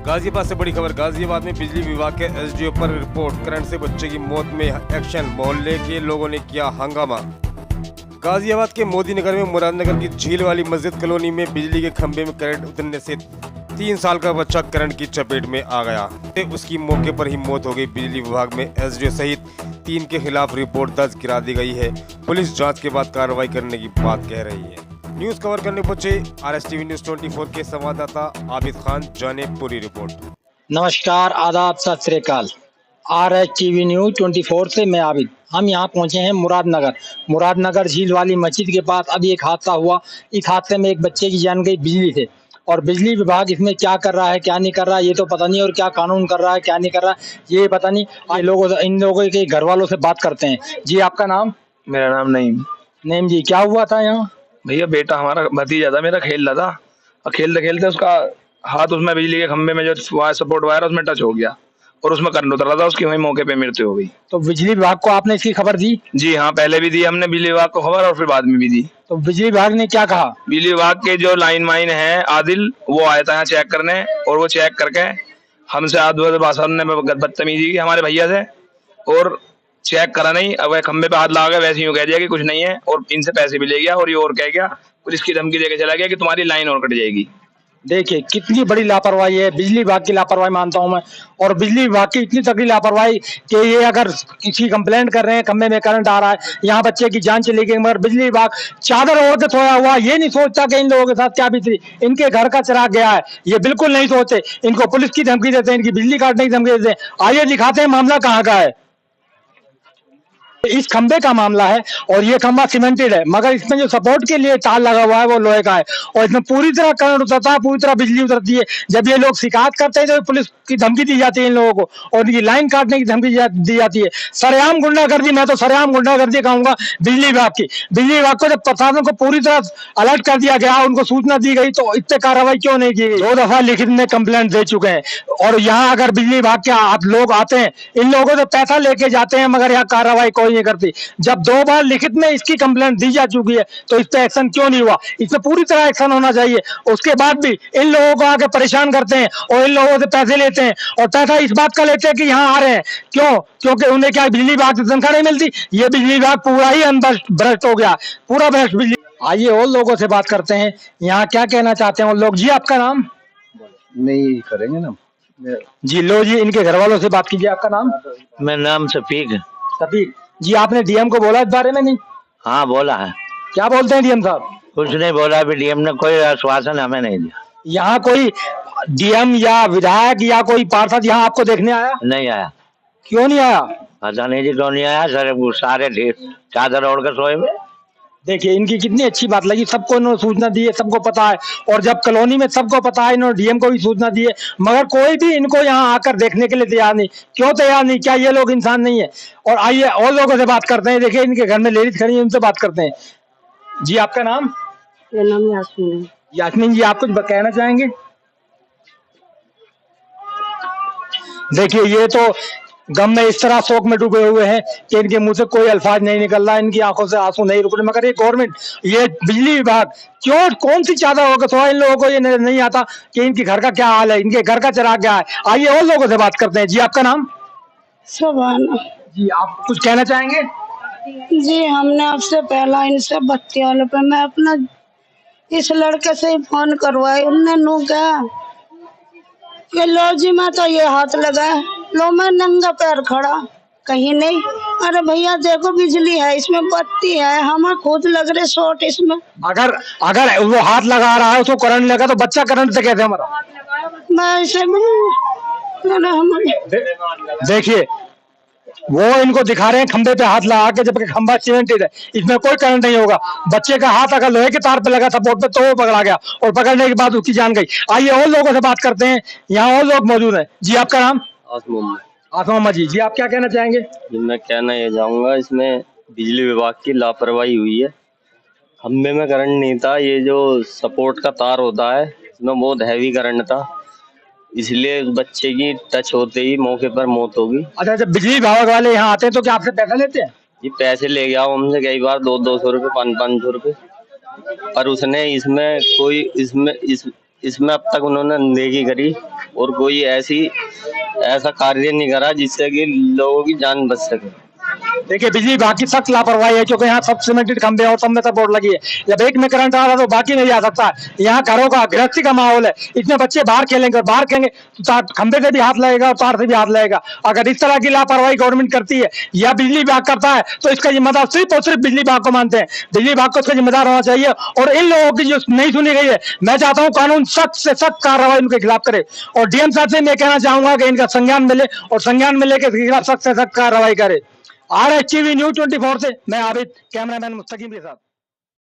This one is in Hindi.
गाजियाबाद से बड़ी खबर। गाजियाबाद में बिजली विभाग के एसडीओ पर रिपोर्ट। करंट से बच्चे की मौत में एक्शन। मोहल्ले के लोगों ने किया हंगामा। गाजियाबाद के मोदी नगर में मुरादनगर की झील वाली मस्जिद कॉलोनी में बिजली के खंभे में करंट उतरने से 3 साल का बच्चा करंट की चपेट में आ गया। उसकी मौके पर ही मौत हो गई। बिजली विभाग में एसडीओ सहित 3 के खिलाफ रिपोर्ट दर्ज करा दी गई है। पुलिस जांच के बाद कार्रवाई करने की बात कह रही है। न्यूज कवर करने पहुंचे RSTV न्यूज 24 के संवाददाता आबिद खान। जाने पूरी रिपोर्ट। नमस्कार, आदाब, सत श्री अकाल। RSTV न्यूज 24 से मैं आबिद। हम यहाँ पहुँचे हैं मुरादनगर झील वाली मस्जिद के पास। अभी एक हादसा हुआ। इस हादसे में एक बच्चे की जान गई बिजली से। और बिजली विभाग इसमें क्या कर रहा है, क्या नहीं कर रहा है, ये तो पता नहीं। और क्या कानून कर रहा है, क्या नहीं कर रहा है, ये पता नहीं। इन लोगों के घर वालों से बात करते हैं। जी, आपका नाम? मेरा नाम नईम। नईम जी, क्या हुआ था यहाँ? भैया, बेटा हमारा भतीजा था मेरा, खेल रहा था और खेलते खेलते उसका हाथ उसमें बिजली के खंभे में जो वायर सपोर्ट वायर उसमें टच हो गया और उसमें करंट उतर रहा था। उसकी वहीं मौके पे मृत्यु हो गई। तो बिजली विभाग को आपने इसकी खबर दी? जी हाँ, पहले भी दी हमने बिजली विभाग को खबर और फिर बाद में भी दी। तो बिजली विभाग ने क्या कहा? बिजली विभाग के जो लाइन माइन है आदिल, वो आया था यहाँ चेक करने और वो चेक करके हमसे भाषा ने बदतमीजी की हमारे भैया से और चेक करा नहीं। अब खंबे पे हाथ लगा गया, वैसे यूं कह दिया कि कुछ नहीं है और इनसे पैसे भी ले गया और ये और कह गया, पुलिस की धमकी देके चला गया कि तुम्हारी लाइन और कट जाएगी। देखिए कितनी बड़ी लापरवाही है। बिजली विभाग की लापरवाही मानता हूं मैं। और बिजली विभाग की इतनी तगड़ी लापरवाही कि ये अगर किसी कंप्लेंट कर रहे हैं, खंबे में करंट आ रहा है, यहाँ बच्चे की जान चली गई, मगर बिजली विभाग चादर ओढ़ के सोया हुआ, ये नहीं सोचता कि इन लोगों के साथ क्या बीती। इनके घर का चिराग गया है, ये बिल्कुल नहीं सोचते। इनको पुलिस की धमकी देते हैं, इनकी बिजली काटने की धमकी देते हैं। आइए दिखाते हैं मामला कहाँ का है। इस खंबे का मामला है और ये खंबा सीमेंटेड है, मगर इसमें जो सपोर्ट के लिए तार लगा हुआ है वो लोहे का है और इसमें पूरी तरह करंट उतरता है, पूरी तरह बिजली उतरती है। जब ये लोग शिकायत करते हैं तो पुलिस की धमकी दी जाती है इन लोगों को और इनकी लाइन काटने की धमकी दी जाती है। सरेआम गुंडागर्दी, मैं तो सरेआम गुंडागर्दी कहूंगा बिजली विभाग की। बिजली विभाग को जब प्रशासन को पूरी तरह अलर्ट कर दिया गया, उनको सूचना दी गई, तो इस पे कार्रवाई क्यों नहीं की गई? 2 दफा लिखित में कंप्लेंट दे चुके हैं और यहाँ अगर बिजली विभाग के आप लोग आते हैं, इन लोगों से पैसा लेके जाते हैं, मगर यहाँ कार्रवाई कोई नहीं करती। जब 2 बार लिखित में इसकी कंप्लेंट दी जा चुकी है तो इस पे एक्शन क्यों नहीं हुआ? इस पे पूरी तरह एक्शन होना चाहिए। उसके बाद भी इन लोगों को आके परेशान करते हैं और इन लोगों से पैसे लेते हैं और पैसा इस बात का लेते हैं कि यहाँ आ रहे हैं। क्यों? क्योंकि उन्हें क्या बिजली विभाग से तनख्वाह नहीं मिलती? ये बिजली विभाग पूरा ही भ्रष्ट हो गया, पूरा भ्रष्ट बिजली। आइए और लोगों से बात करते हैं, यहाँ क्या कहना चाहते हैं वो लोग। जी, आपका नाम? नहीं करेंगे ना जी, लो जी, इनके घर वालों से बात कीजिए। आपका नाम? मेरा नाम शफीक। शफीक जी, आपने डीएम को बोला इस बारे में? नहीं। हाँ बोला है। क्या बोलते हैं डीएम साहब? कुछ नहीं बोला, अभी डीएम ने कोई आश्वासन हमें नहीं दिया। यहाँ कोई डीएम या विधायक या कोई पार्षद यहाँ आपको देखने आया? नहीं आया। क्यों नहीं आया? पता नहीं जी क्यों नहीं आया। सर सारे चादर ओढ़ कर सोए हुए। देखिए इनकी कितनी अच्छी बात लगी। सबको इन्होंने सूचना दी है, सबको पता है। और जब कॉलोनी में सबको पता है, इन्होंने डीएम को भी सूचना दी है, मगर कोई भी इनको यहाँ आकर देखने के लिए तैयार नहीं। क्यों तैयार नहीं? क्या ये लोग इंसान नहीं है? और आइए और लोगों से बात करते हैं। देखिए इनके घर में लेडीज खड़ी है, उनसे बात करते हैं। जी, आपका नाम? मेरा नाम यास्मीन है। यास्मीन जी, आप कुछ कहना चाहेंगे? देखिए ये तो गम में इस तरह शोक में डूबे हुए हैं कि इनके मुंह से कोई अल्फाज नहीं निकल रहा, इनकी आंखों से आंसू नहीं रुक रहे। मगर ये गवर्नमेंट, ये बिजली विभाग क्यों, कौन सी चादर होगा थोड़ा इन लोगों को ये नहीं आता कि इनके घर का क्या हाल है, इनके घर का चिराग क्या है। आइए और लोगों से बात करते हैं। जी, आपका नाम? सुभाना। जी, आप कुछ कहना चाहेंगे? जी, हमने आपसे पहला इनसे बत्ती वाले पे मैं अपना इस लड़के से ही फोन करवाई। उनने नू कहा कि लो जी, मैं तो ये हाथ लगा, लो मैं नंगा पैर खड़ा, कहीं नहीं। अरे भैया देखो बिजली है, इसमें बत्ती है, हमें खुद लग रहे शॉर्ट इसमें। अगर वो हाथ लगा रहा है, उसको करंट लगा तो बच्चा करंट से कैसे मरा? मैं इसे देखिए वो इनको दिखा रहे हैं खंबे पे हाथ लगा के, जबकि खंबा सीमेंटेड है, इसमें कोई करंट नहीं होगा। बच्चे का हाथ अगर लोहे के तार पे लगा सपोर्ट पे तो वो पकड़ा गया और पकड़ने के बाद उसकी जान गई। आइए और लोगों से बात करते हैं, यहाँ और लोग मौजूद हैं। जी, आपका नाम? आसमा जी। जी, आप क्या कहना चाहेंगे? मैं कहना ये चाहूँगा, इसमें बिजली विभाग की लापरवाही हुई है। खंबे में करंट नहीं था, ये जो सपोर्ट का तार होता है इसमें बहुत हैवी करंट था, इसलिए बच्चे की टच होते ही मौके पर मौत होगी। अच्छा, जब बिजली विभाग वाले यहाँ आते हैं तो क्या आपसे पैसा लेते हैं? ये पैसे ले गया हमसे कई बार 200 रुपये 500 रुपये, पर उसने इसमें कोई इसमें अब तक उन्होंने अनदेखी करी और कोई ऐसा कार्य नहीं करा जिससे कि लोगों की जान बच सके। देखिए बिजली विभाग की सख्त लापरवाही है, क्योंकि यहाँ सब सीमेंटेड खंभे और सब में सब बोर्ड लगी है। जब एक में करंट आ रहा तो बाकी नहीं आ सकता। यहाँ घरों का गृहस्थी का माहौल है, इतने बच्चे बाहर खेलेंगे, बाहर खेलेंगे तो खंभे से भी हाथ लगेगा और तार से भी हाथ लगेगा। अगर इस तरह की लापरवाही गवर्नमेंट करती है या बिजली विभाग करता है तो इसका जिम्मेदार सिर्फ और सिर्फ बिजली विभाग को मानते हैं। बिजली विभाग को इसका जिम्मेदार होना चाहिए और इन लोगों की जो नहीं सुनी गई है, मैं चाहता हूँ कानून सख्त से सख्त कार्रवाई उनके खिलाफ करे। और डीएम साहब से मैं कहना चाहूंगा कि इनका संज्ञान मिले और संज्ञान में लेकर खिलाफ सख्त से सख्त कार्रवाई करे। RHTV News 24 से मैं आबिद, कैमरामैन मुस्तकीम के साथ।